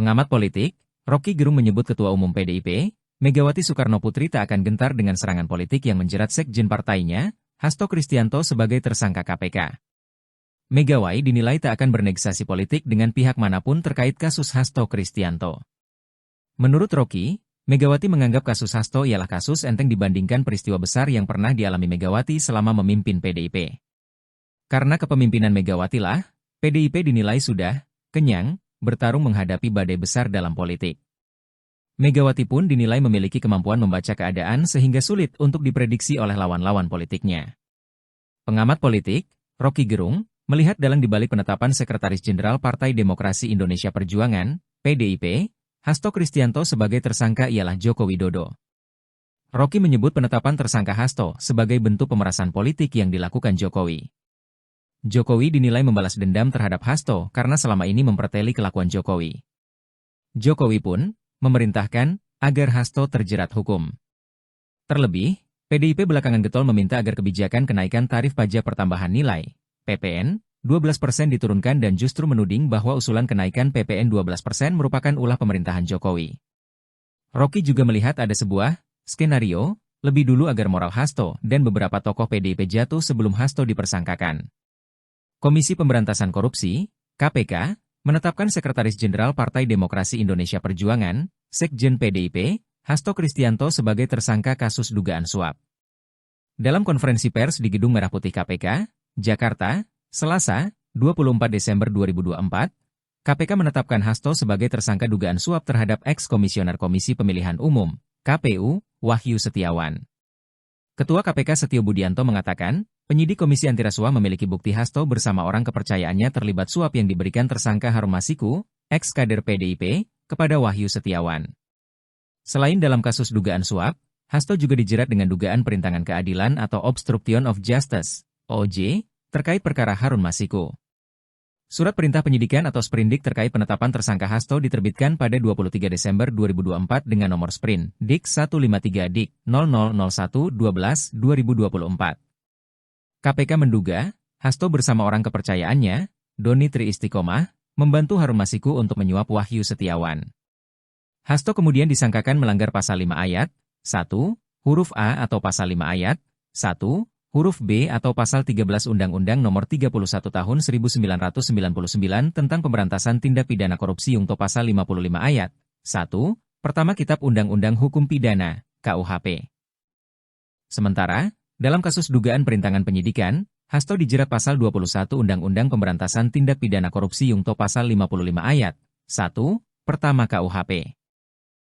Pengamat politik, Rocky Gerung menyebut Ketua Umum PDIP, Megawati Soekarnoputri tak akan gentar dengan serangan politik yang menjerat sekjen partainya, Hasto Kristianto sebagai tersangka KPK. Megawati dinilai tak akan bernegosiasi politik dengan pihak manapun terkait kasus Hasto Kristianto. Menurut Rocky, Megawati menganggap kasus Hasto ialah kasus enteng dibandingkan peristiwa besar yang pernah dialami Megawati selama memimpin PDIP. Karena kepemimpinan Megawati lah, PDIP dinilai sudah kenyang bertarung menghadapi badai besar dalam politik. Megawati pun dinilai memiliki kemampuan membaca keadaan sehingga sulit untuk diprediksi oleh lawan-lawan politiknya. Pengamat politik, Rocky Gerung, melihat dalang dibalik penetapan Sekretaris Jenderal Partai Demokrasi Indonesia Perjuangan, PDIP, Hasto Kristianto sebagai tersangka ialah Joko Widodo. Rocky menyebut penetapan tersangka Hasto sebagai bentuk pemerasan politik yang dilakukan Jokowi. Jokowi dinilai membalas dendam terhadap Hasto karena selama ini memperteli kelakuan Jokowi. Jokowi pun memerintahkan agar Hasto terjerat hukum. Terlebih, PDIP belakangan getol meminta agar kebijakan kenaikan tarif pajak pertambahan nilai, PPN, 12% diturunkan dan justru menuding bahwa usulan kenaikan PPN 12% merupakan ulah pemerintahan Jokowi. Rocky juga melihat ada sebuah skenario lebih dulu agar moral Hasto dan beberapa tokoh PDIP jatuh sebelum Hasto dipersangkakan. Komisi Pemberantasan Korupsi, KPK, menetapkan Sekretaris Jenderal Partai Demokrasi Indonesia Perjuangan, Sekjen PDIP, Hasto Kristianto sebagai tersangka kasus dugaan suap. Dalam konferensi pers di Gedung Merah Putih KPK, Jakarta, Selasa, 24 Desember 2024, KPK menetapkan Hasto sebagai tersangka dugaan suap terhadap eks-komisioner Komisi Pemilihan Umum, KPU, Wahyu Setiawan. Ketua KPK Setio Budianto mengatakan, penyidik Komisi Antirasuah memiliki bukti Hasto bersama orang kepercayaannya terlibat suap yang diberikan tersangka Harun Masiku, eks-kader PDIP, kepada Wahyu Setiawan. Selain dalam kasus dugaan suap, Hasto juga dijerat dengan dugaan perintangan keadilan atau obstruction of justice, OJ, terkait perkara Harun Masiku. Surat perintah penyidikan atau sprindik terkait penetapan tersangka Hasto diterbitkan pada 23 Desember 2024 dengan nomor sprint, DIK 153 DIK 0001-12-2024. KPK menduga, Hasto bersama orang kepercayaannya, Doni Tri Istiqomah, membantu Harun Masiku untuk menyuap Wahyu Setiawan. Hasto kemudian disangkakan melanggar pasal 5 ayat 1, huruf A atau pasal 5 ayat 1, huruf B atau pasal 13 Undang-Undang Nomor 31 Tahun 1999 tentang Pemberantasan Tindak Pidana Korupsi Yungto pasal 55 ayat 1, pertama Kitab Undang-Undang Hukum Pidana, KUHP. Sementara, dalam kasus dugaan perintangan penyidikan, Hasto dijerat pasal 21 Undang-Undang Pemberantasan Tindak Pidana Korupsi Yungto pasal 55 ayat 1, pertama KUHP.